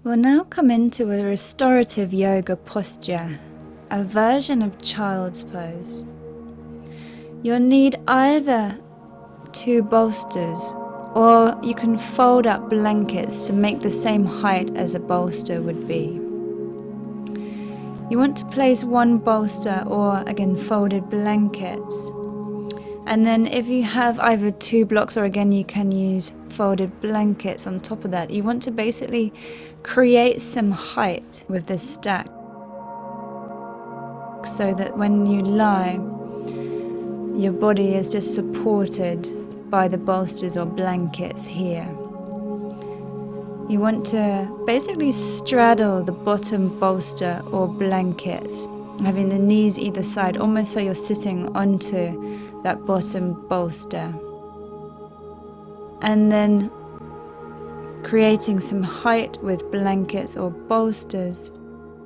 We'll now come into a restorative yoga posture, a version of child's pose. You'll need either 2 bolsters, or you can fold up blankets to make the same height as a bolster would be. You want to place 1 bolster or, again, folded blankets. And then if you have either 2 blocks or, again, you can use folded blankets on top of that, you want to basically create some height with this stack so that when you lie, your body is just supported by the bolsters or blankets here. You want to basically straddle the bottom bolster or blankets, having the knees either side, almost so you're sitting onto that bottom bolster. And then creating some height with blankets or bolsters.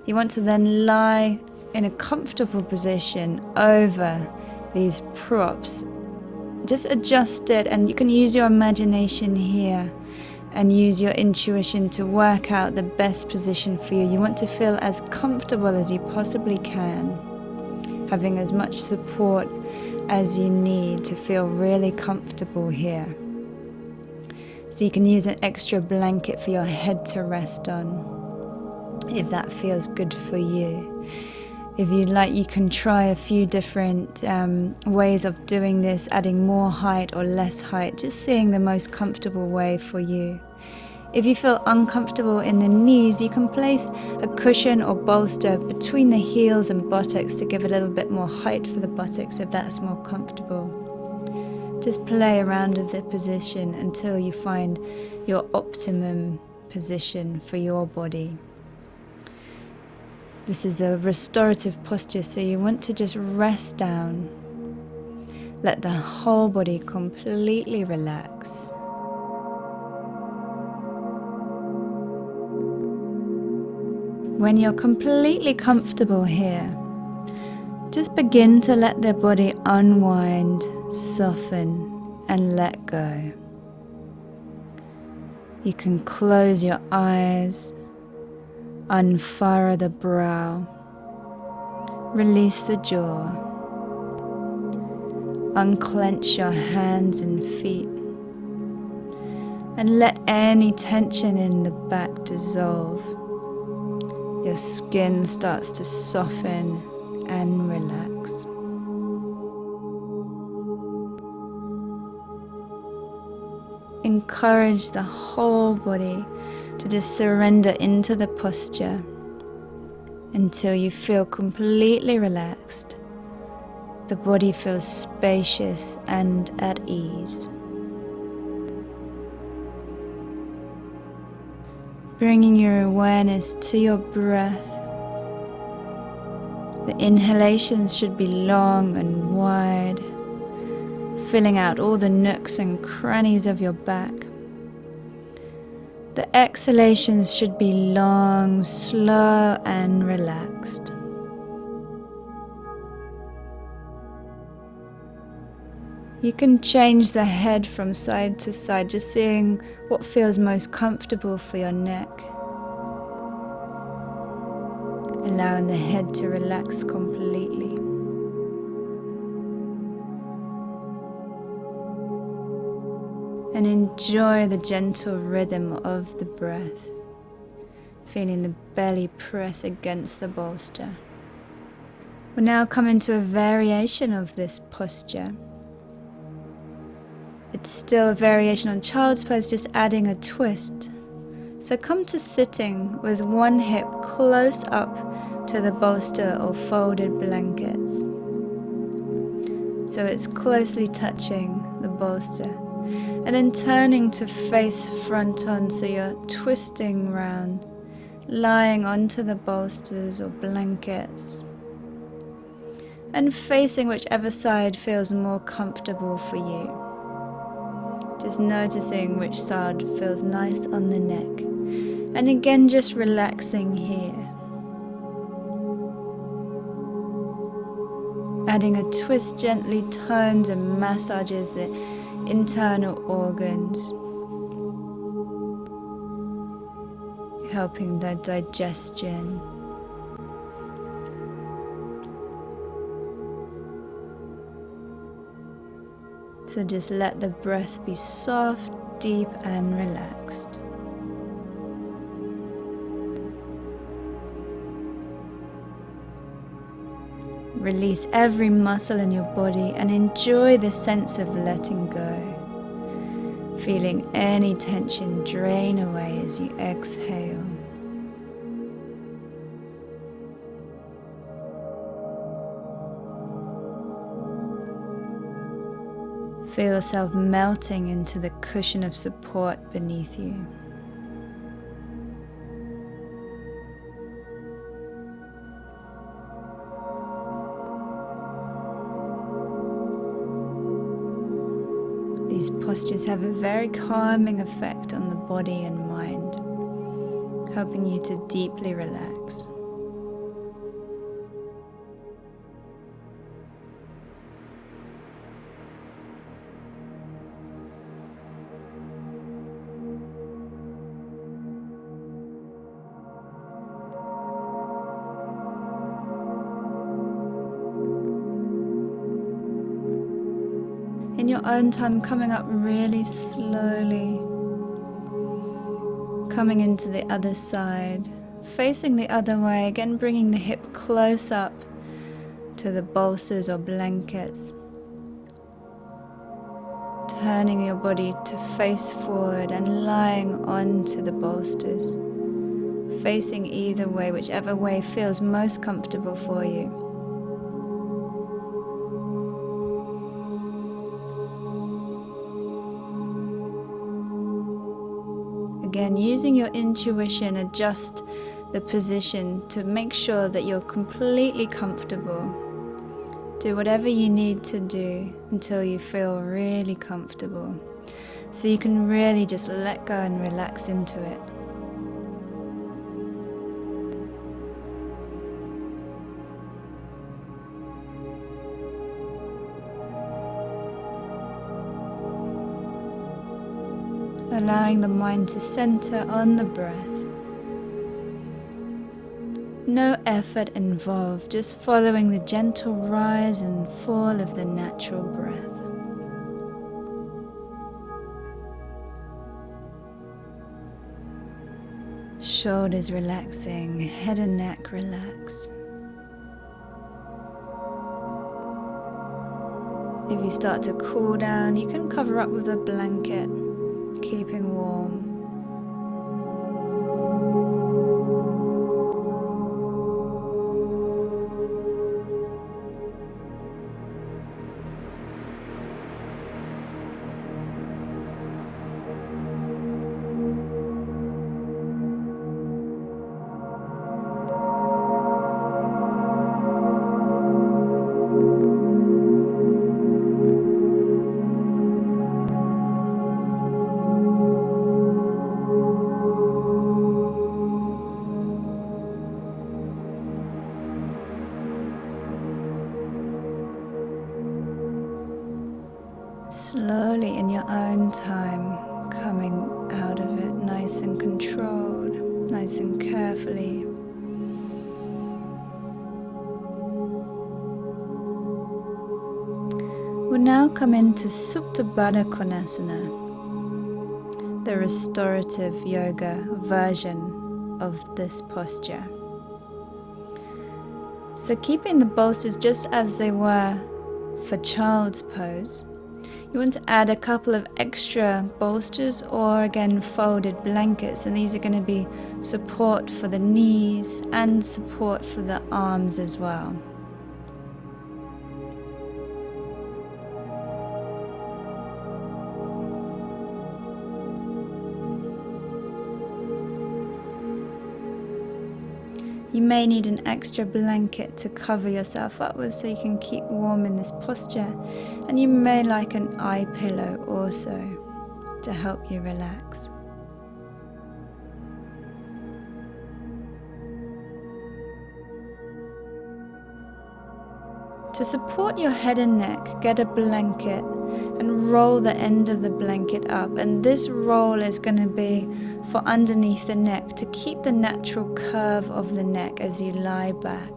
You want to then lie in a comfortable position over these props. Just adjust it, and you can use your imagination here and use your intuition to work out the best position for you. You want to feel as comfortable as you possibly can, having as much support as you need to feel really comfortable here. So you can use an extra blanket for your head to rest on, if that feels good for you. If you'd like, you can try a few different ways of doing this, adding more height or less height, just seeing the most comfortable way for you. If you feel uncomfortable in the knees, you can place a cushion or bolster between the heels and buttocks to give a little bit more height for the buttocks if that's more comfortable. Just play around with the position until you find your optimum position for your body. This is a restorative posture, so you want to just rest down. Let the whole body completely relax. When you're completely comfortable here, just begin to let the body unwind, soften, and let go. You can close your eyes, unfurrow the brow, release the jaw, unclench your hands and feet, and let any tension in the back dissolve. Your skin starts to soften and relax. Encourage the whole body to just surrender into the posture until you feel completely relaxed. The body feels spacious and at ease. Bringing your awareness to your breath. The inhalations should be long and wide, filling out all the nooks and crannies of your back. The exhalations should be long, slow, and relaxed. You can change the head from side to side, just seeing what feels most comfortable for your neck. Allowing the head to relax completely. And enjoy the gentle rhythm of the breath, feeling the belly press against the bolster. We'll now come into a variation of this posture. It's still a variation on child's pose, just adding a twist. So come to sitting with one hip close up to the bolster or folded blankets. So it's closely touching the bolster. And then turning to face front on, so you're twisting round, lying onto the bolsters or blankets. And facing whichever side feels more comfortable for you. Just noticing which side feels nice on the neck. And again, just relaxing here. Adding a twist gently tones and massages the internal organs. helping the digestion. So just let the breath be soft, deep and relaxed. Release every muscle in your body and enjoy the sense of letting go. Feeling any tension drain away as you exhale. Feel yourself melting into the cushion of support beneath you. These postures have a very calming effect on the body and mind, helping you to deeply relax. In your own time, coming up really slowly, coming into the other side, facing the other way, again bringing the hip close up to the bolsters or blankets, turning your body to face forward and lying onto the bolsters, facing either way, whichever way feels most comfortable for you. Again, using your intuition, adjust the position to make sure that you're completely comfortable. Do whatever you need to do until you feel really comfortable, so you can really just let go and relax into it. Allowing the mind to center on the breath. No effort involved, just following the gentle rise and fall of the natural breath. Shoulders relaxing, head and neck relaxed. If you start to cool down, you can cover up with a blanket, keeping warm. Slowly in your own time, coming out of it nice and controlled, nice and carefully. We'll now come into Supta Baddha Konasana, the restorative yoga version of this posture. So keeping the bolsters just as they were for child's pose, you want to add a couple of extra bolsters or again folded blankets, and these are going to be support for the knees and support for the arms as well. You may need an extra blanket to cover yourself up with so you can keep warm in this posture, and you may like an eye pillow also to help you relax. To support your head and neck, get a blanket and roll the end of the blanket up. And this roll is going to be for underneath the neck to keep the natural curve of the neck as you lie back.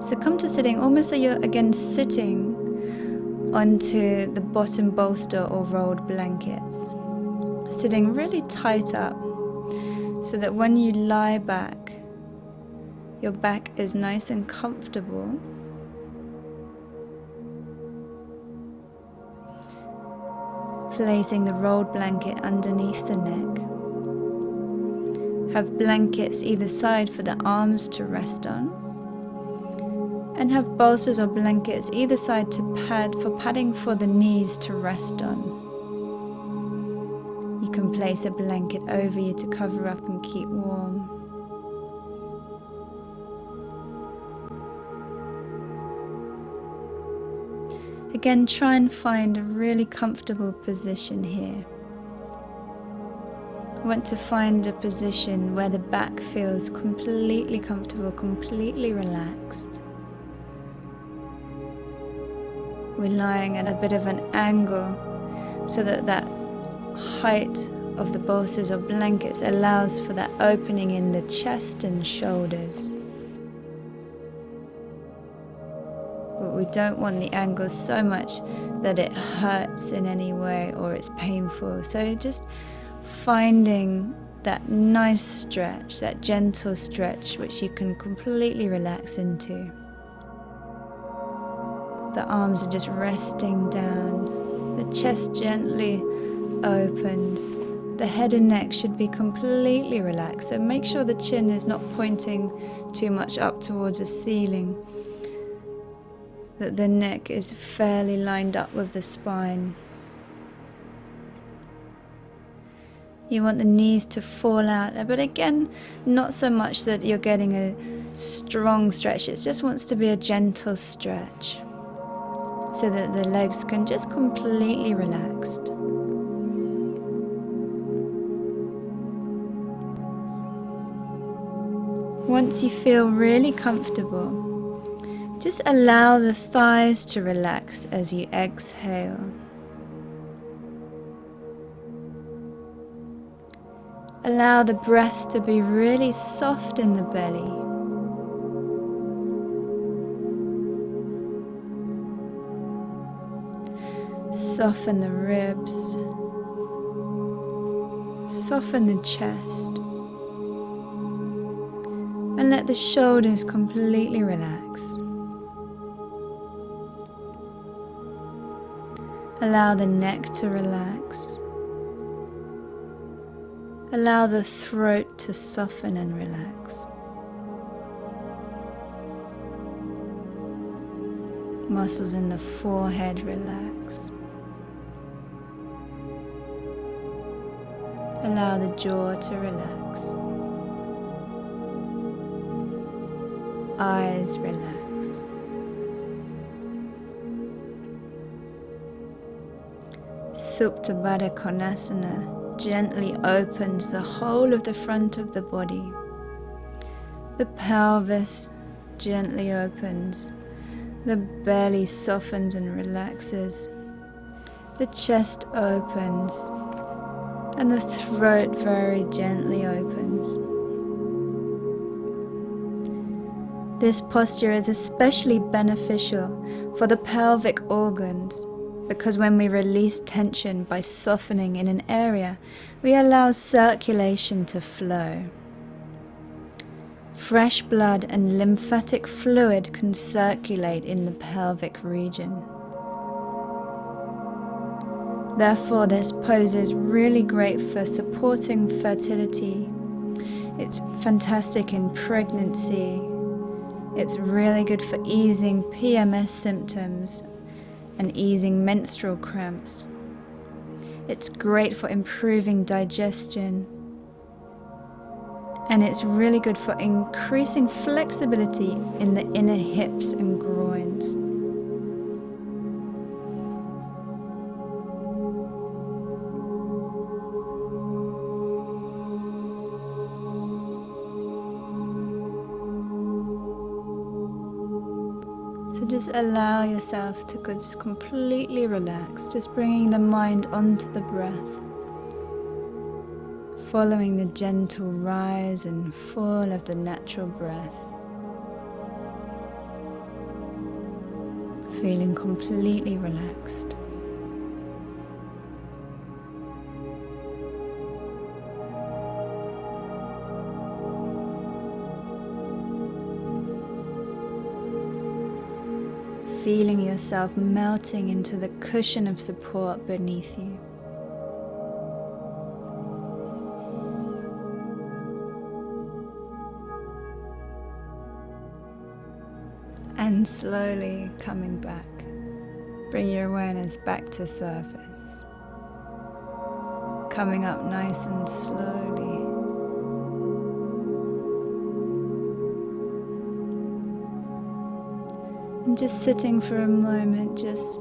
So come to sitting almost so you're again sitting onto the bottom bolster or rolled blankets. Sitting really tight up so that when you lie back, your back is nice and comfortable. Placing the rolled blanket underneath the neck. Have blankets either side for the arms to rest on. And have bolsters or blankets either side to padding for the knees to rest on. You can place a blanket over you to cover up and keep warm. Again, try and find a really comfortable position here. I want to find a position where the back feels completely comfortable, completely relaxed. We're lying at a bit of an angle so that height of the bolsters or blankets allows for that opening in the chest and shoulders. But we don't want the angle so much that it hurts in any way or it's painful. So just finding that nice stretch, that gentle stretch which you can completely relax into. The arms are just resting down. The chest gently opens. The head and neck should be completely relaxed. So make sure the chin is not pointing too much up towards the ceiling. That the neck is fairly lined up with the spine. You want the knees to fall out, but again, not so much that you're getting a strong stretch. It just wants to be a gentle stretch, so that the legs can just completely relaxed. Once you feel really comfortable, just allow the thighs to relax as you exhale. Allow the breath to be really soft in the belly. Soften the ribs, soften the chest, and let the shoulders completely relax. Allow the neck to relax. Allow the throat to soften and relax. Muscles in the forehead relax. Allow the jaw to relax. Eyes relax. Supta Baddha Konasana gently opens the whole of the front of the body. The pelvis gently opens. The belly softens and relaxes. The chest opens. And the throat very gently opens. This posture is especially beneficial for the pelvic organs, because when we release tension by softening in an area, we allow circulation to flow. Fresh blood and lymphatic fluid can circulate in the pelvic region. Therefore, this pose is really great for supporting fertility. It's fantastic in pregnancy. It's really good for easing PMS symptoms and easing menstrual cramps. It's great for improving digestion And it's really good for increasing flexibility in the inner hips and groins. So just allow yourself to just completely relax, just bringing the mind onto the breath, following the gentle rise and fall of the natural breath, feeling completely relaxed. Feeling yourself melting into the cushion of support beneath you. And slowly coming back. Bring your awareness back to surface. Coming up nice and slowly. And just sitting for a moment, just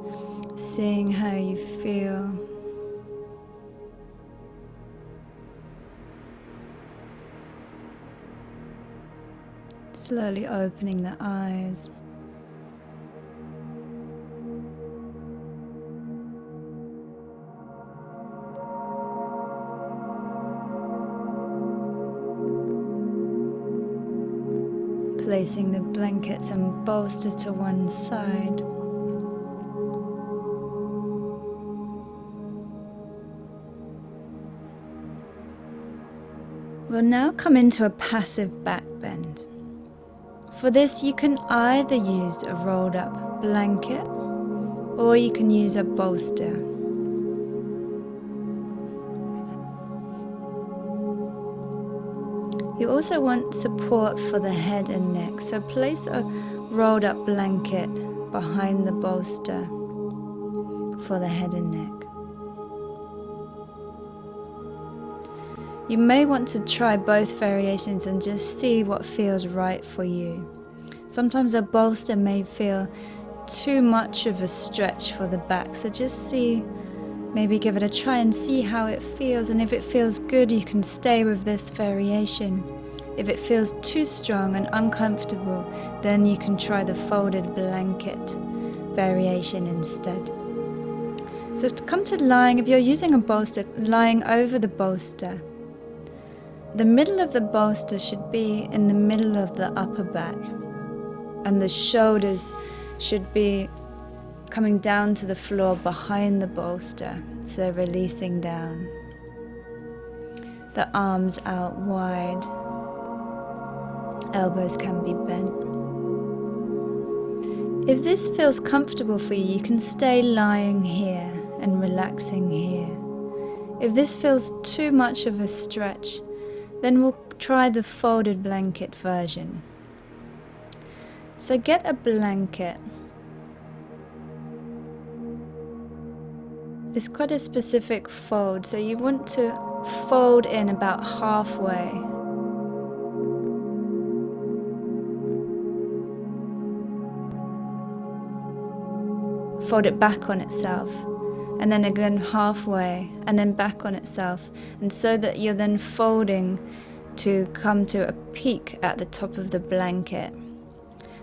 seeing how you feel. Slowly opening the eyes. Placing the blankets and bolsters to one side. We'll now come into a passive back bend. For this, you can either use a rolled up blanket or you can use a bolster. You also want support for the head and neck, so place a rolled up blanket behind the bolster for the head and neck. You may want to try both variations and just see what feels right for you. Sometimes a bolster may feel too much of a stretch for the back, so just see, maybe give it a try and see how it feels, and if it feels good you can stay with this variation. If it feels too strong and uncomfortable, then you can try the folded blanket variation instead. So to come to lying, if you're using a bolster, lying over the bolster, the middle of the bolster should be in the middle of the upper back, and the shoulders should be coming down to the floor behind the bolster, so releasing down. The arms out wide, elbows can be bent. If this feels comfortable for you, you can stay lying here and relaxing here. If this feels too much of a stretch, then we'll try the folded blanket version. So get a blanket. It's quite a specific fold, so you want to fold in about halfway. Fold it back on itself, and then again halfway, and then back on itself, and so that you're then folding to come to a peak at the top of the blanket,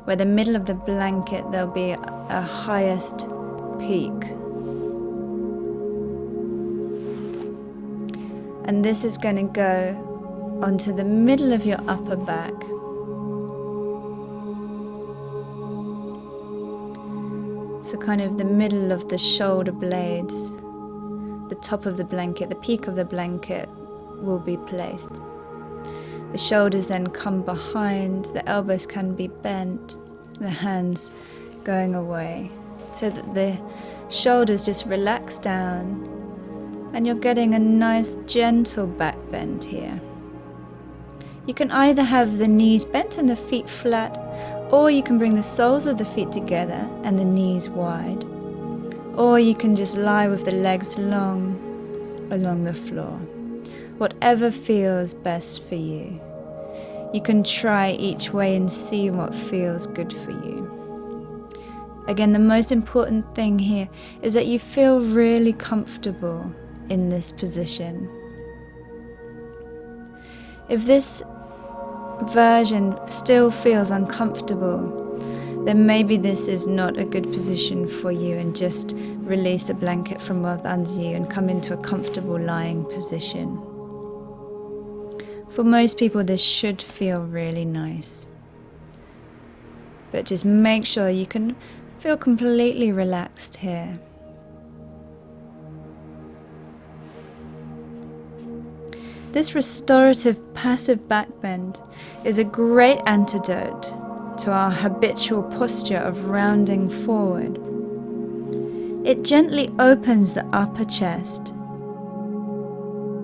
where the middle of the blanket there'll be a highest peak. And this is going to go onto the middle of your upper back. So kind of the middle of the shoulder blades, the top of the blanket, the peak of the blanket will be placed. The shoulders then come behind, the elbows can be bent, the hands going away, so that the shoulders just relax down and you're getting a nice gentle back bend here. You can either have the knees bent and the feet flat, or you can bring the soles of the feet together and the knees wide, or you can just lie with the legs long along the floor. Whatever feels best for you. You can try each way and see what feels good for you. Again, the most important thing here is that you feel really comfortable in this position. If this version still feels uncomfortable, then maybe this is not a good position for you, and just release the blanket from under you and come into a comfortable lying position. For most people, this should feel really nice. But just make sure you can feel completely relaxed here. This restorative passive back bend is a great antidote to our habitual posture of rounding forward. It gently opens the upper chest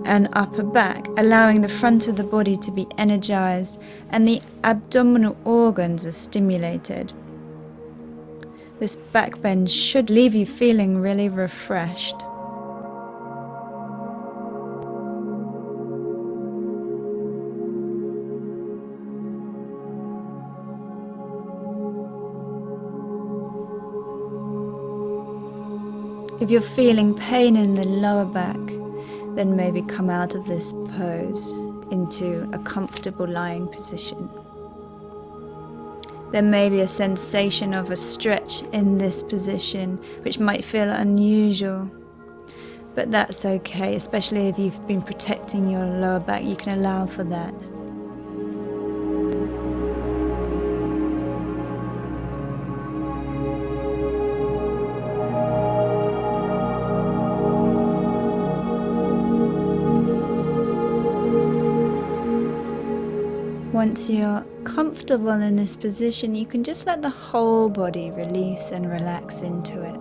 and upper back, allowing the front of the body to be energized and the abdominal organs are stimulated. This back bend should leave you feeling really refreshed. If you're feeling pain in the lower back, then maybe come out of this pose into a comfortable lying position. There may be a sensation of a stretch in this position, which might feel unusual, but that's okay, especially if you've been protecting your lower back. You can allow for that. Once you're comfortable in this position, you can just let the whole body release and relax into it,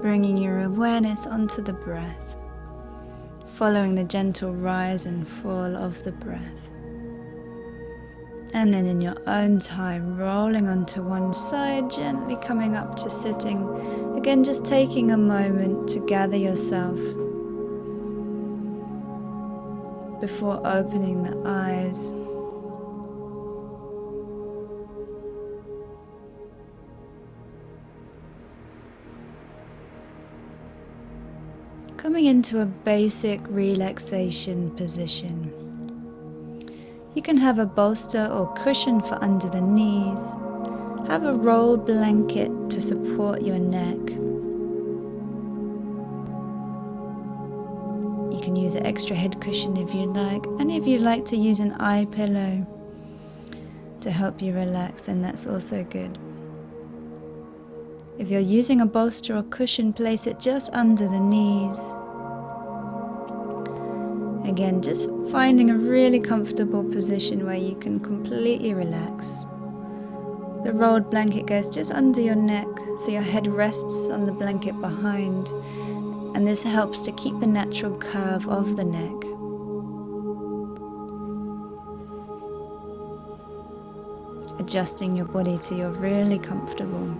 bringing your awareness onto the breath, following the gentle rise and fall of the breath. And then in your own time, rolling onto one side, gently coming up to sitting. Again, just taking a moment to gather yourself before opening the eyes. Coming into a basic relaxation position. You can have a bolster or cushion for under the knees. Have a rolled blanket to support your neck. You can use an extra head cushion if you'd like, and if you'd like to use an eye pillow to help you relax, then that's also good. If you're using a bolster or cushion, place it just under the knees. Again, just finding a really comfortable position where you can completely relax. The rolled blanket goes just under your neck, so your head rests on the blanket behind, and this helps to keep the natural curve of the neck. Adjusting your body till you're really comfortable.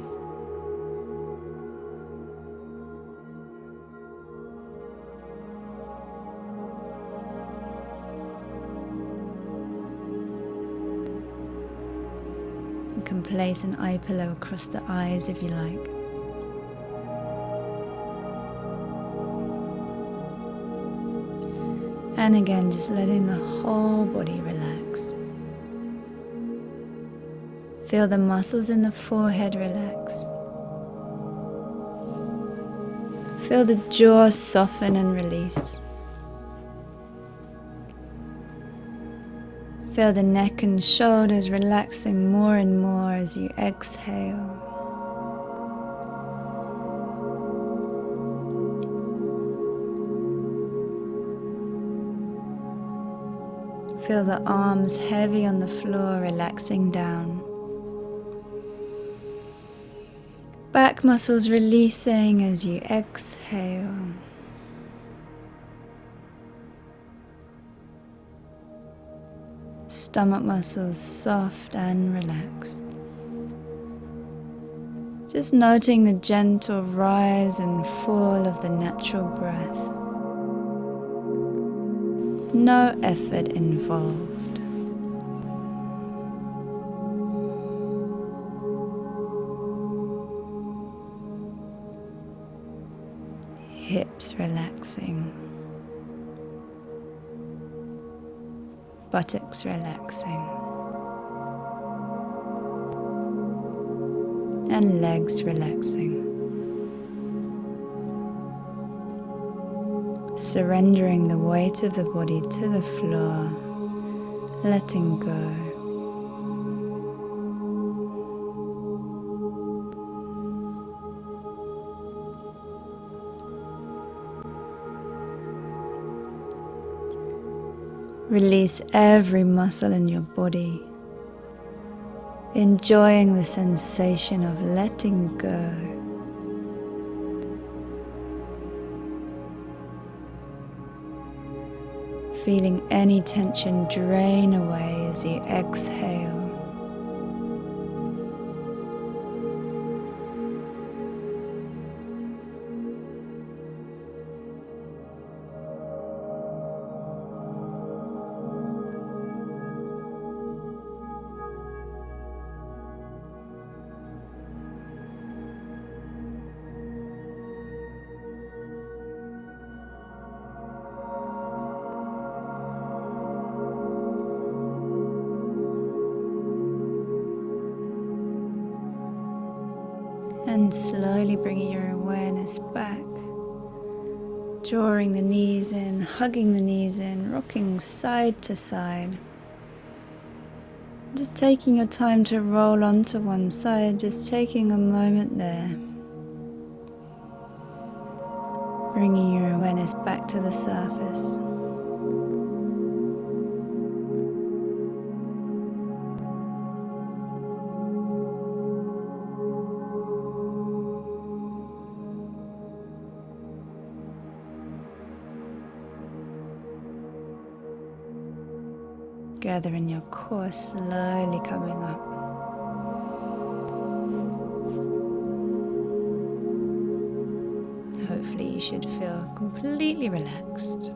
You can place an eye pillow across the eyes if you like. And again, just letting the whole body relax. Feel the muscles in the forehead relax. Feel the jaw soften and release. Feel the neck and shoulders relaxing more and more as you exhale. Feel the arms heavy on the floor, relaxing down. Back muscles releasing as you exhale. Stomach muscles soft and relaxed. Just noting the gentle rise and fall of the natural breath. No effort involved. hips relaxing, buttocks relaxing, and legs relaxing. Surrendering the weight of the body to the floor, letting go. Release every muscle in your body, enjoying the sensation of letting go. Feeling any tension drain away as you exhale. And slowly bringing your awareness back, drawing the knees in, hugging the knees in, rocking side to side. Just taking your time to roll onto one side, just taking a moment there. Bringing your awareness back to the surface. Gathering your core, slowly coming up. Hopefully you should feel completely relaxed.